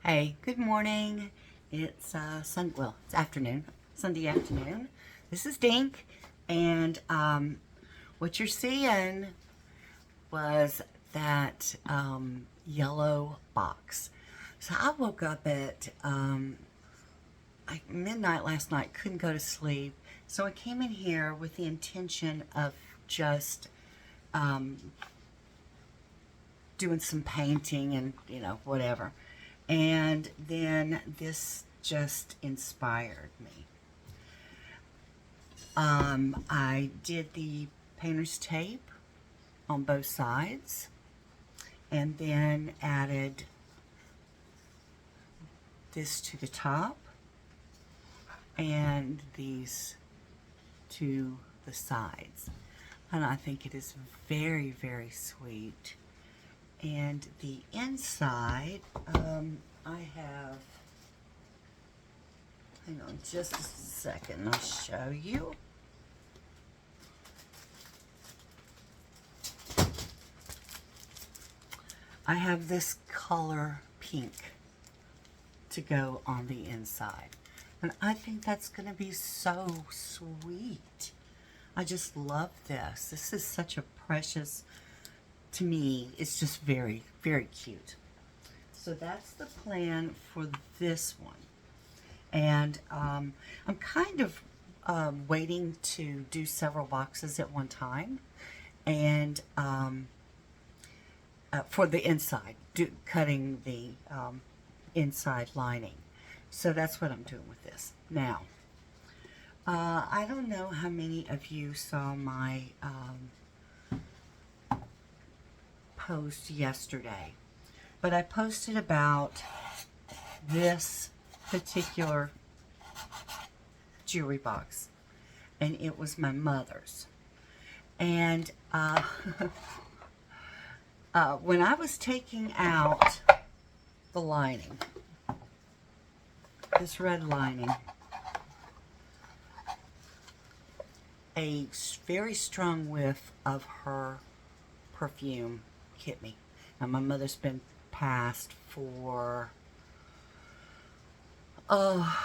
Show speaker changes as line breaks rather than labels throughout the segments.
Hey, good morning. It's it's afternoon, Sunday afternoon. This is Dink, and what you're seeing was that yellow box. So I woke up at like midnight last night, couldn't go to sleep. So I came in here with the intention of just doing some painting and whatever. And then this just inspired me. I did the painter's tape on both sides and then added this to the top and these to the sides. And I think it is very, very sweet. And the inside, I have, hang on just a second, I'll show you. I have this color pink to go on the inside. And I think that's going to be so sweet. I just love this. This is such a precious, to me, it's just very, very cute. So that's the plan for this one. And I'm kind of waiting to do several boxes at one time. And for the inside, cutting the inside lining. So that's what I'm doing with this. Now, I don't know how many of you saw my post yesterday, but I posted about this particular jewelry box, and it was my mother's. And when I was taking out the lining, this red lining, a very strong whiff of her perfume hit me. Now, my mother's been passed for, oh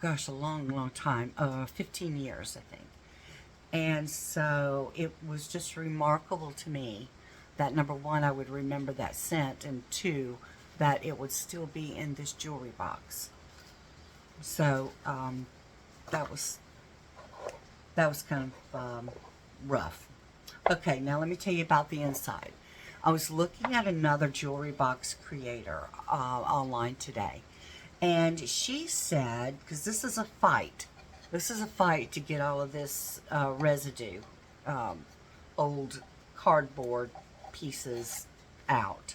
gosh, a long, long time, 15 years, I think. And so it was just remarkable to me that, number one, I would remember that scent, and two, that it would still be in this jewelry box. So that was kind of rough. Okay, now let me tell you about the inside. I was looking at another jewelry box creator online today, and she said, because this is a fight to get all of this residue, old cardboard pieces out.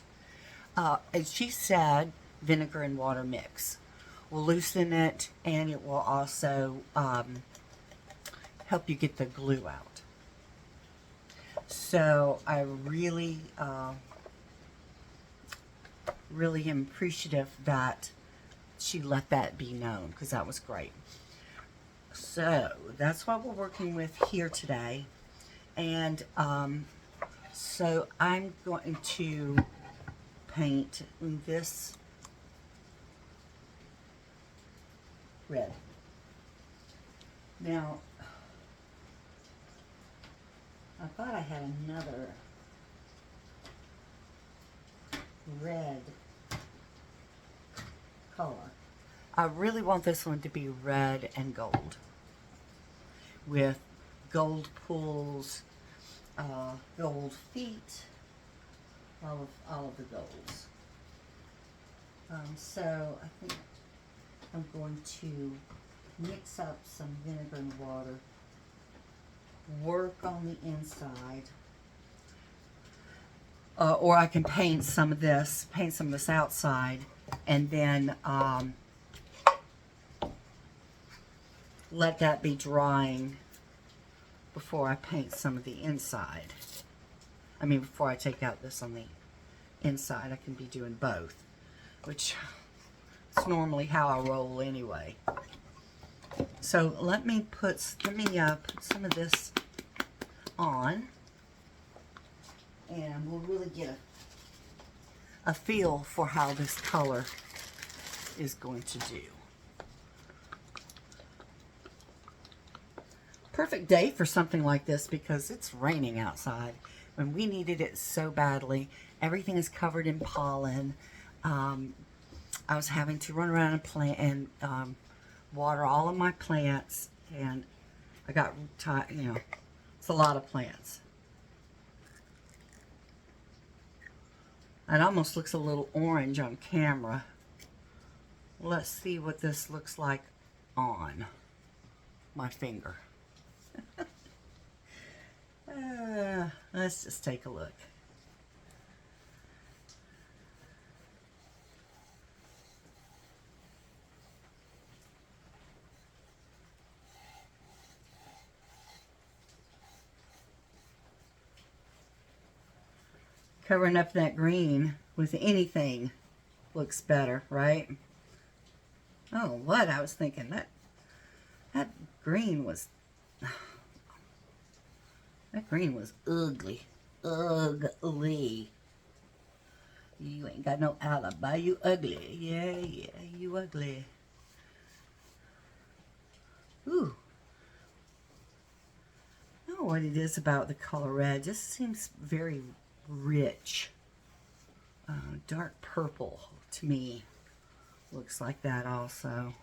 And she said vinegar and water mix will loosen it, and it will also help you get the glue out. So I really, really am appreciative that she let that be known, because that was great. So that's what we're working with here today. And so I'm going to paint this red. Now, I thought I had another red color. I really want this one to be red and gold, with gold pools, gold feet, all of the golds. So I think I'm going to mix up some vinegar and water, work on the inside, or I can paint some of this outside, and then let that be drying before I paint some of the inside. I mean, before I take out this on the inside. I can be doing both, which is normally how I roll anyway. So let me put some of this on, and we'll really get a feel for how this color is going to do. Perfect day for something like this because it's raining outside and we needed it so badly. Everything is covered in pollen. I was having to run around and plant and water all of my plants, and I got tired. You know, it's a lot of plants. It almost looks a little orange on camera. Let's see what this looks like on my finger. Let's just take a look. Covering up that green with anything looks better, right? Oh, what? I was thinking that green was that green was ugly. Ugly. You ain't got no alibi. You ugly. Yeah, you ugly. Ooh. I don't know what it is about the color red. Just seems very rich. Dark purple to me looks like that also.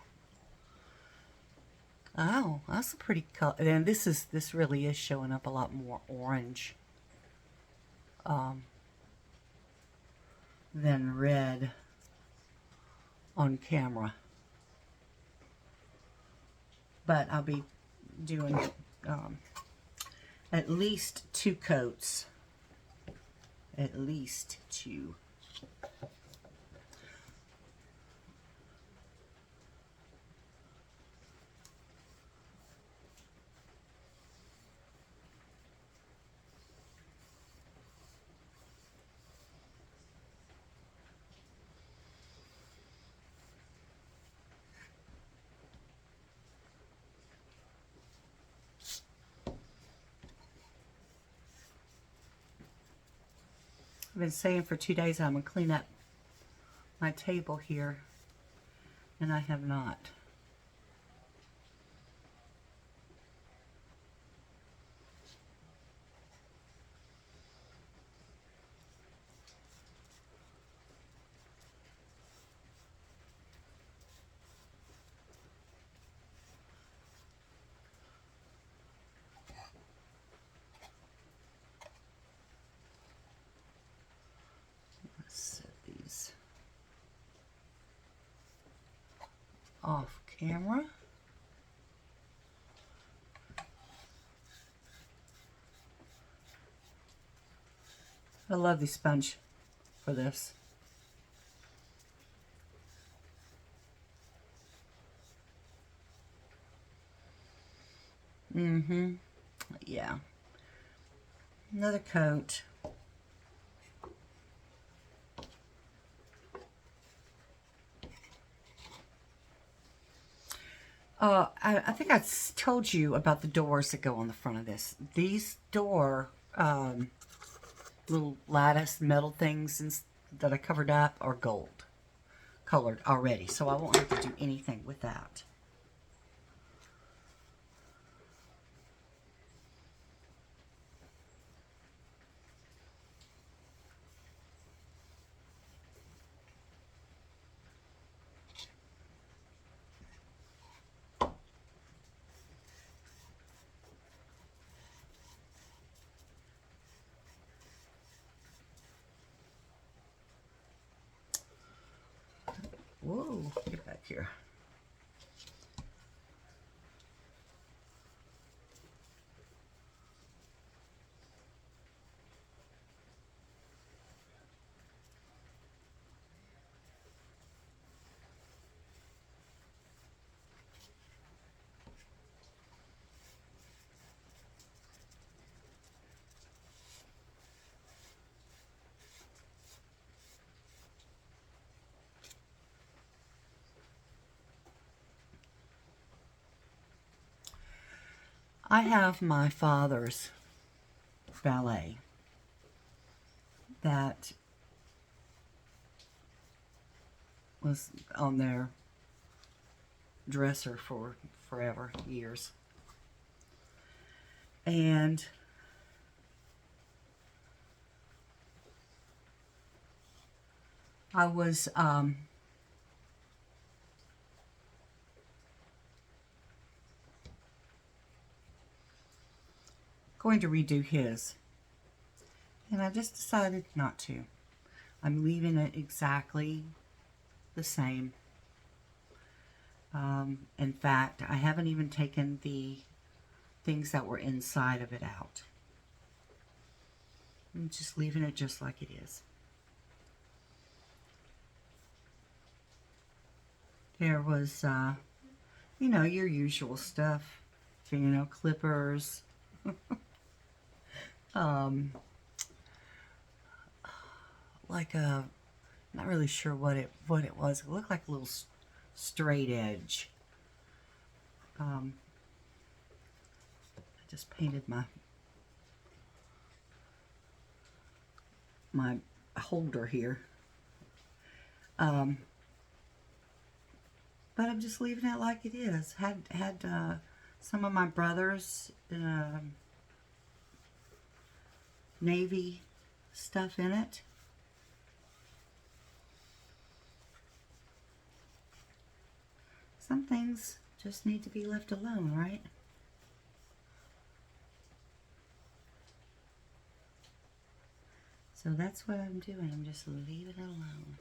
Oh, that's a pretty color. And this really is showing up a lot more orange than red on camera. But I'll be doing at least 2 coats. At least 2. I've been saying for 2 days I'm going to clean up my table here, and I have not. Let's set these off camera. I love the sponge for this. Yeah. Another coat. I think I told you about the doors that go on the front of this. These door little lattice metal things that I covered up are gold colored already, so I won't have to do anything with that. Whoa, get back here. I have my father's ballet that was on their dresser for forever, years. And I was going to redo his, and I just decided not to. I'm leaving it exactly the same. In fact, I haven't even taken the things that were inside of it out. I'm just leaving it just like it is. There was, you know, your usual stuff. Fingernail clippers. Like a, not really sure what it was. It looked like a little straight edge. I just painted my holder here. But I'm just leaving it like it is. Had some of my brother's navy stuff in it. Some things just need to be left alone, right? So that's what I'm doing. I'm just leaving it alone.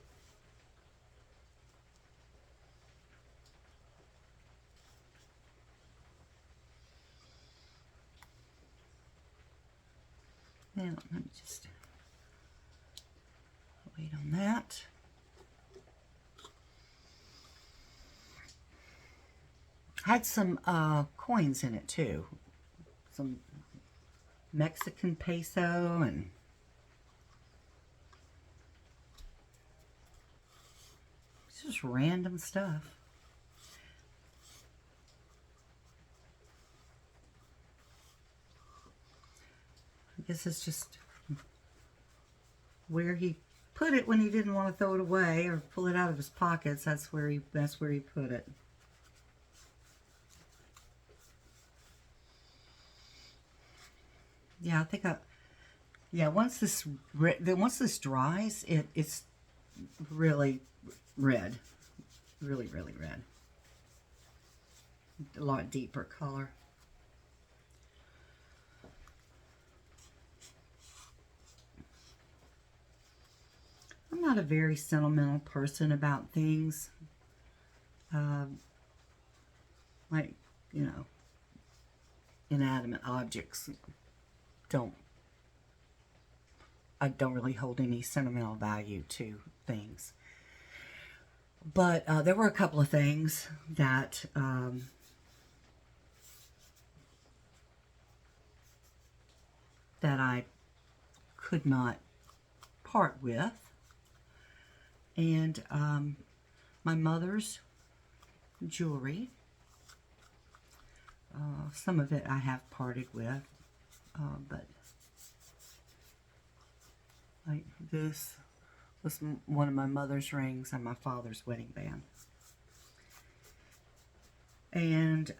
Now, let me just wait on that. Had some coins in it too. Some Mexican peso and it's just random stuff. I guess it's just where he put it when he didn't want to throw it away or pull it out of his pockets. That's where he put it. Yeah, I think once this dries, it's really red, really red, a lot deeper color. I'm not a very sentimental person about things. Like, you know, inanimate objects I don't really hold any sentimental value to things. But there were a couple of things that that I could not part with. And my mother's jewelry, some of it I have parted with, but like this was one of my mother's rings and my father's wedding band. And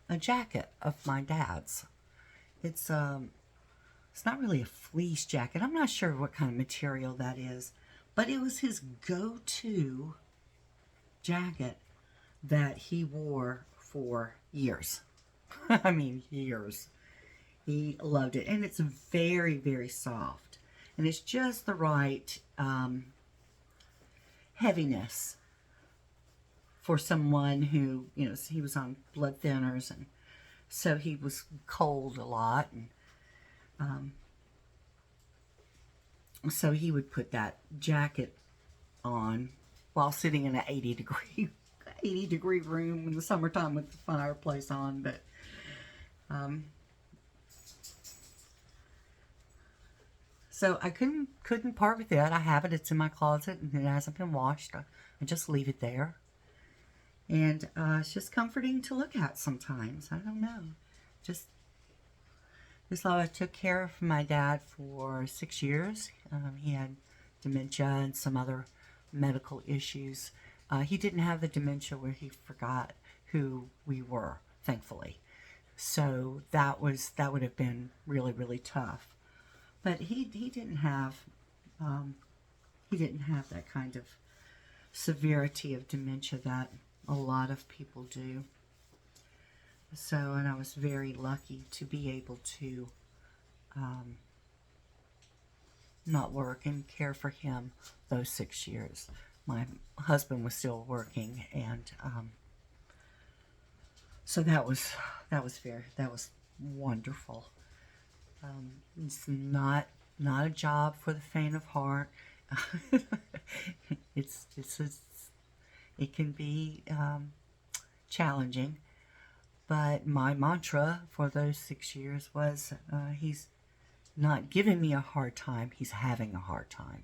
a jacket of my dad's. It's not really a fleece jacket. I'm not sure what kind of material that is, but it was his go-to jacket that he wore for years. I mean, years. He loved it. And it's very soft. And it's just the right heaviness for someone who, you know, he was on blood thinners, and so he was cold a lot. And so he would put that jacket on while sitting in an 80 degree room in the summertime with the fireplace on. But so I couldn't part with it. I have it. It's in my closet and it hasn't been washed. I just leave it there. And it's just comforting to look at sometimes. I don't know. Just thought I took care of my dad for 6 years. He had dementia and some other medical issues. He didn't have the dementia where he forgot who we were, thankfully. So that would have been really, really tough. But he didn't have that kind of severity of dementia that a lot of people do. So, and I was very lucky to be able to not work and care for him those 6 years. My husband was still working, and so that was wonderful. It's not a job for the faint of heart. It can be challenging, but my mantra for those 6 years was, he's not giving me a hard time, he's having a hard time.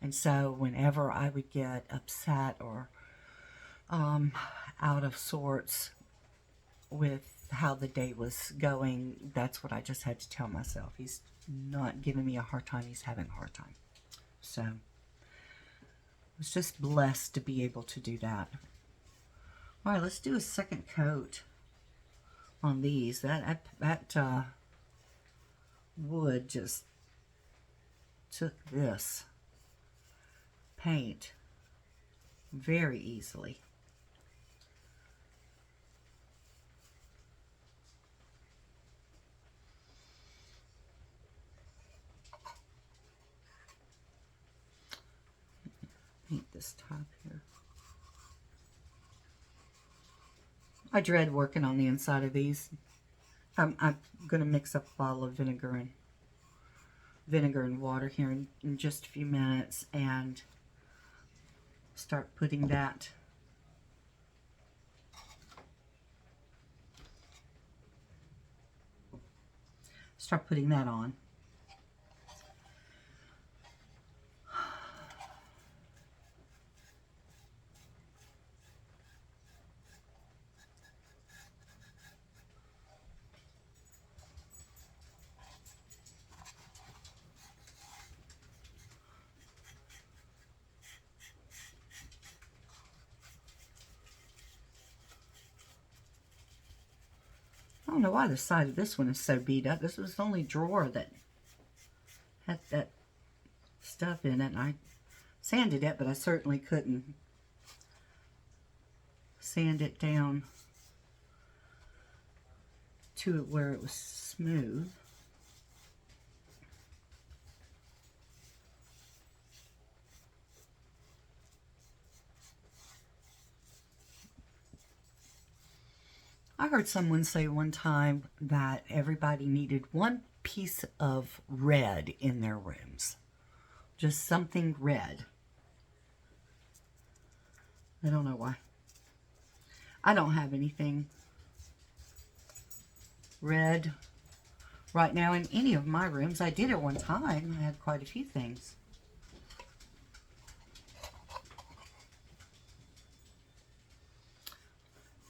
And so whenever I would get upset or out of sorts with how the day was going, that's what I just had to tell myself. He's not giving me a hard time, he's having a hard time. So I was just blessed to be able to do that. All right, let's do a second coat on these. That wood just took this paint very easily. Paint this top here. I dread working on the inside of these. I'm going to mix up a bottle of vinegar and water here in just a few minutes and start putting that on. I don't know why the side of this one is so beat up. This was the only drawer that had that stuff in it. And I sanded it, but I certainly couldn't sand it down to where it was smooth. I heard someone say one time that everybody needed one piece of red in their rooms. Just something red. I don't know why. I don't have anything red right now in any of my rooms. I did at one time. I had quite a few things.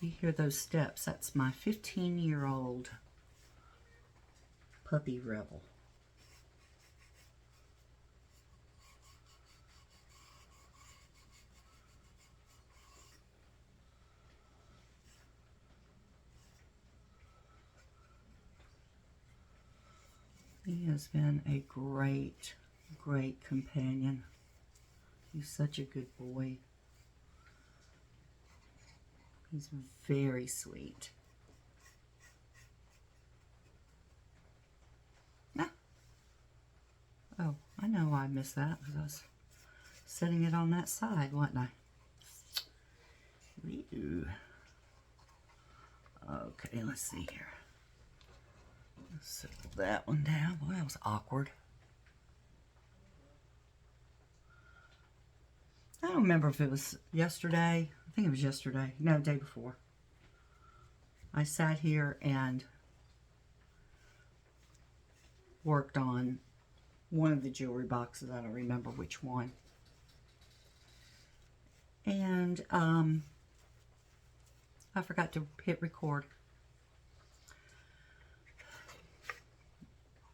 You hear those steps? That's my 15-year-old puppy Rebel. He has been a great, great companion. He's such a good boy. He's very sweet. Ah. Oh, I know why I missed that, because I was setting it on that side, wasn't I? Ew. Okay, let's see here. Let's settle that one down. Boy, that was awkward. I don't remember if it was yesterday. I think it was yesterday. No, the day before. I sat here and worked on one of the jewelry boxes. I don't remember which one. And I forgot to hit record.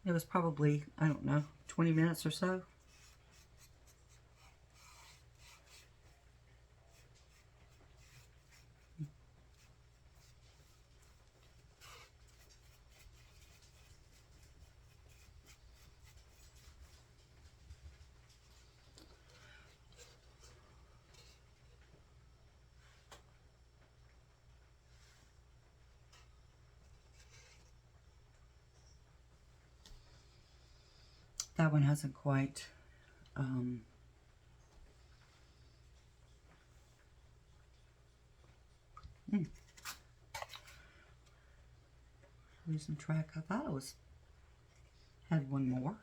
It was probably, I don't know, 20 minutes or so. That one hasn't quite losing track. I thought had one more.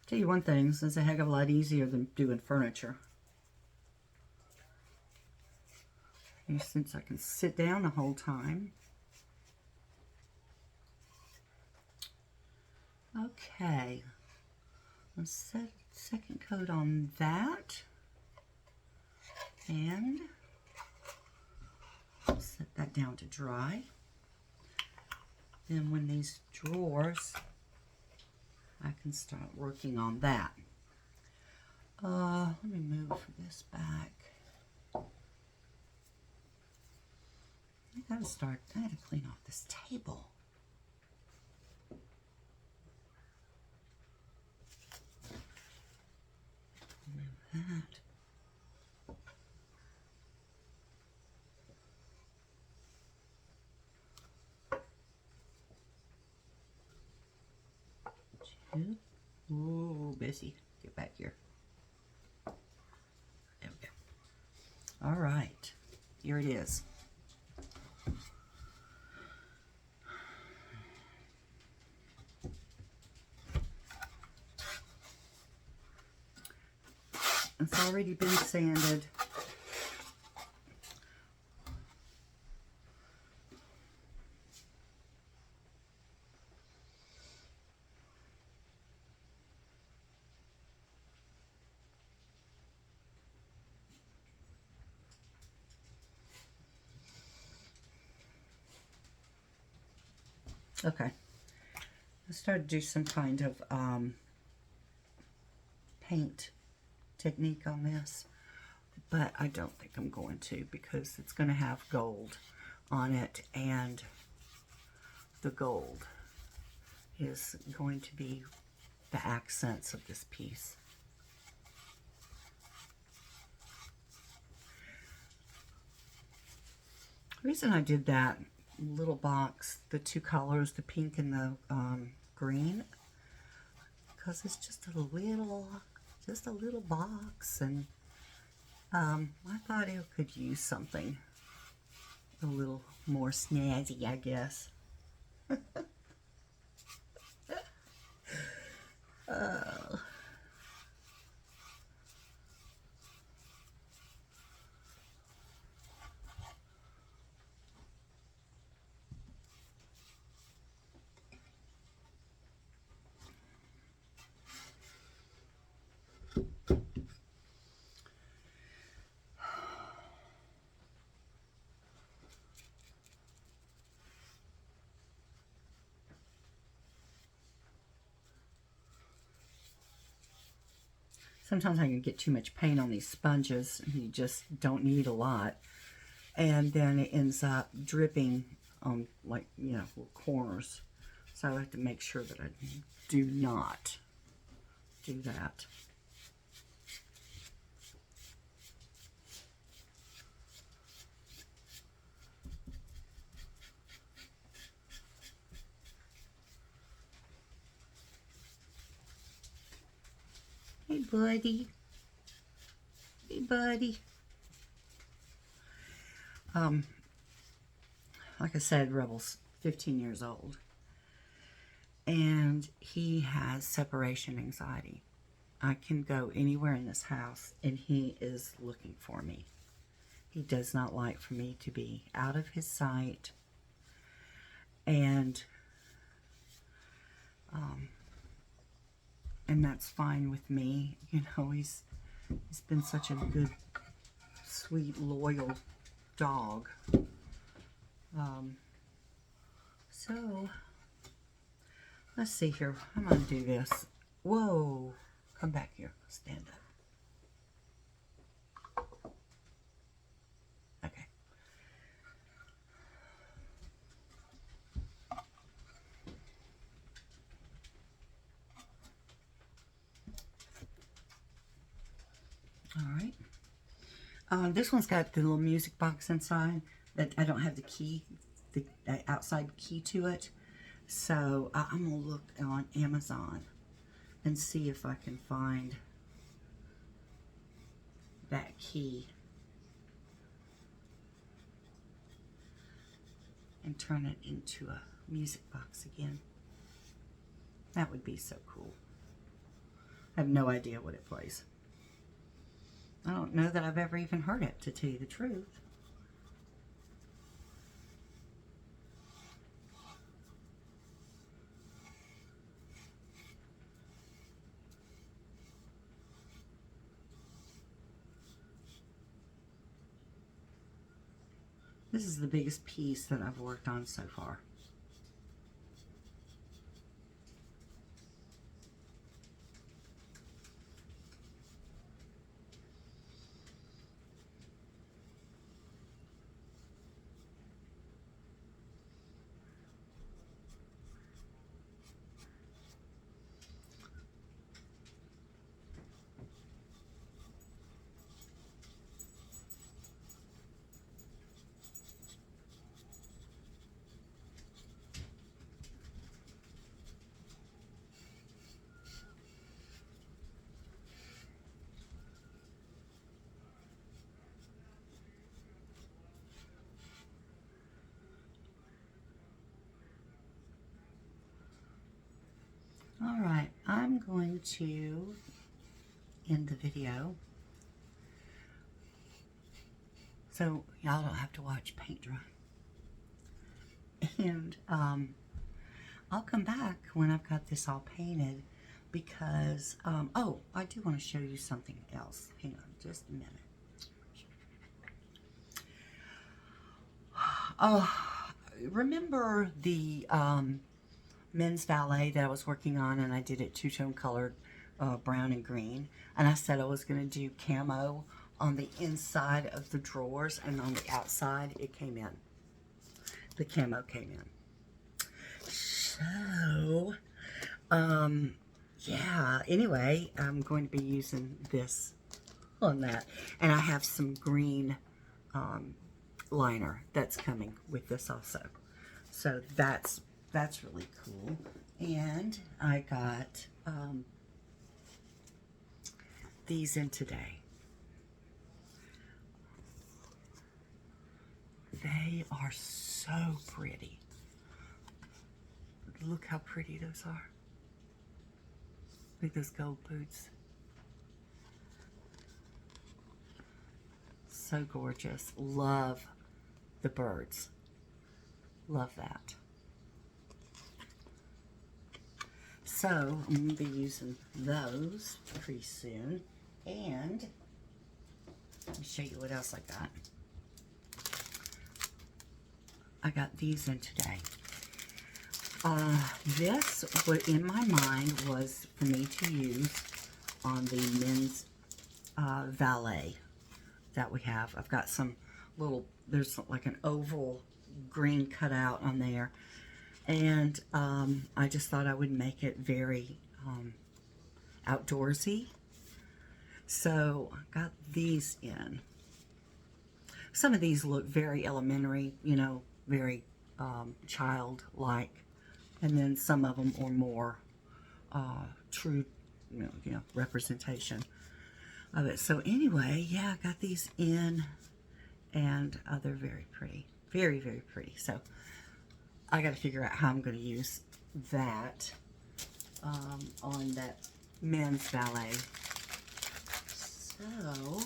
Tell you one thing, this is a heck of a lot easier than doing furniture. And since I can sit down the whole time. Okay, let's set second coat on that. And set that down to dry. Then when these drawers, I can start working on that. Let me move this back. I gotta clean off this table. Move that. Ooh, Bessie, get back here. There we go. All right, here it is. It's already been sanded. Okay, let's start to do some kind of paint technique on this, but I don't think I'm going to because it's going to have gold on it, and the gold is going to be the accents of this piece. The reason I did that little box, the two colors, the pink and the green, because it's just a little box, and I thought it could use something a little more snazzy, I guess. Sometimes I can get too much paint on these sponges, and you just don't need a lot. And then it ends up dripping on, like, you know, little corners. So I have to make sure that I do not do that. Hey, buddy. Hey, buddy. Like I said, Rebel's 15 years old, and he has separation anxiety. I can go anywhere in this house, and he is looking for me. He does not like for me to be out of his sight, and that's fine with me. You know, he's been such a good, sweet, loyal dog. So let's see here. I'm gonna do this. Whoa! Come back here. Stand up. Okay. All right. This one's got the little music box inside that I don't have the key, the outside key to it. So I'm going to look on Amazon and see if I can find that key and turn it into a music box again. That would be so cool. I have no idea what it plays. I don't know that I've ever even heard it, to tell you the truth. This is the biggest piece that I've worked on so far. All right, I'm going to end the video so y'all don't have to watch paint dry. And I'll come back when I've got this all painted because, oh, I do want to show you something else. Hang on just a minute. Remember the men's valet that I was working on, and I did it two-tone colored, brown and green, and I said I was going to do camo on the inside of the drawers, and on the outside it came in. The camo came in. So, yeah, anyway, I'm going to be using this on that, and I have some green liner that's coming with this also. So that's really cool. And I got these in today. They are so pretty. Look how pretty those are. Look at those gold boots. So gorgeous. Love the birds. Love that. So I'm going to be using those pretty soon. And let me show you what else I got. I got these in today. This, what in my mind was for me to use on the men's valet that we have. I've got some little, there's like an oval green cutout on there. And I just thought I would make it very outdoorsy. So I got these in. Some of these look very elementary, you know, very childlike. And then some of them are more true, you know, representation of it. So anyway, yeah, I got these in, and they're very pretty. Very, very pretty. So I got to figure out how I'm going to use that on that men's valet. So,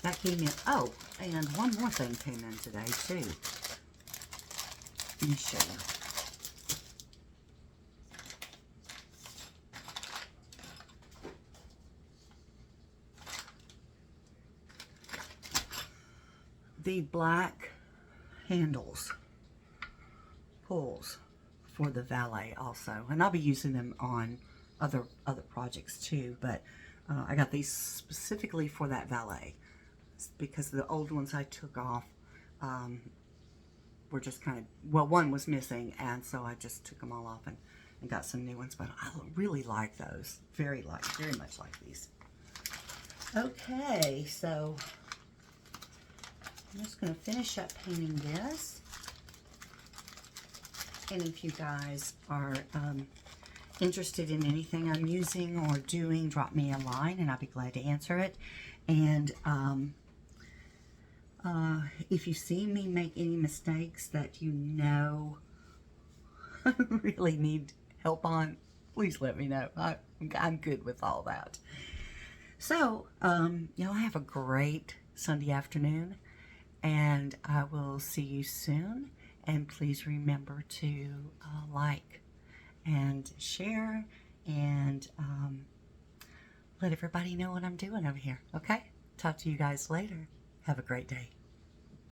that came in. Oh, and one more thing came in today, too. Let me show you. The black handles, pulls for the valet also, and I'll be using them on other projects too, but I got these specifically for that valet because the old ones I took off were just kind of, well, one was missing, and so I just took them all off and I got some new ones, but I really like those. Very much like these. Okay, so I'm just going to finish up painting this. And if you guys are interested in anything I'm using or doing, drop me a line and I'll be glad to answer it. And if you see me make any mistakes that you know really need help on, please let me know. I'm good with all that. So, y'all have a great Sunday afternoon, and I will see you soon. And please remember to like and share and let everybody know what I'm doing over here. Okay? Talk to you guys later. Have a great day.